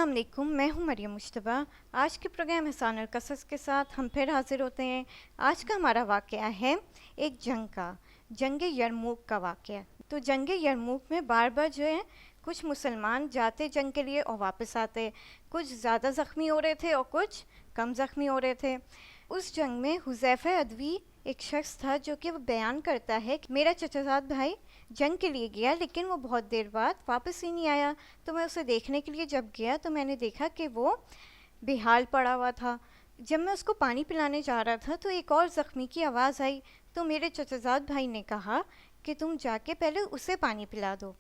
السلام علیکم، میں ہوں مریم مشتبہ۔ آج کے پروگرام احسان القصص کے ساتھ ہم پھر حاضر ہوتے ہیں۔ آج کا ہمارا واقعہ ہے ایک جنگ کا، جنگ یرموک کا واقعہ۔ تو جنگ یرموک میں بار بار جو ہے کچھ مسلمان جاتے جنگ کے لیے اور واپس آتے، کچھ زیادہ زخمی ہو رہے تھے اور کچھ کم زخمی ہو رہے تھے۔ اس جنگ میں حذیفہ ادوی ایک شخص تھا جو کہ وہ بیان کرتا ہے کہ میرا چچا زاد بھائی جنگ کے لیے گیا لیکن وہ بہت دیر بعد واپس ہی نہیں آیا۔ تو میں اسے دیکھنے کے لیے جب گیا تو میں نے دیکھا کہ وہ بے حال پڑا ہوا تھا۔ جب میں اس کو پانی پلانے جا رہا تھا تو ایک اور زخمی کی آواز آئی، تو میرے چچا زاد بھائی نے کہا کہ تم جا کے پہلے اسے پانی پلا دو۔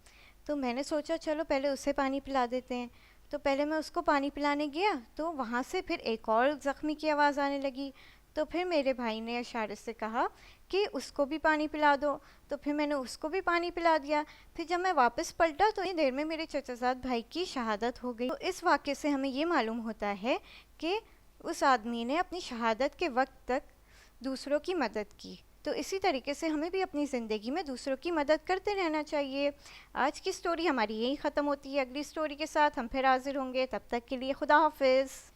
تو میں نے سوچا چلو پہلے اسے پانی پلا دیتے ہیں۔ تو پہلے میں اس کو پانی پلانے گیا تو وہاں سے پھر ایک اور زخمی کی آواز آنے لگی۔ تو پھر میرے بھائی نے اشارے سے کہا کہ اس کو بھی پانی پلا دو۔ تو پھر میں نے اس کو بھی پانی پلا دیا۔ پھر جب میں واپس پلٹا تو اتنی دیر میں میرے چچا زاد بھائی کی شہادت ہو گئی۔ تو اس واقعے سے ہمیں یہ معلوم ہوتا ہے کہ اس آدمی نے اپنی شہادت کے وقت تک دوسروں کی مدد کی۔ تو اسی طریقے سے ہمیں بھی اپنی زندگی میں دوسروں کی مدد کرتے رہنا چاہیے۔ آج کی سٹوری ہماری یہی ختم ہوتی ہے۔ اگلی سٹوری کے ساتھ ہم پھر حاضر ہوں گے، تب تک کے لیے خدا حافظ۔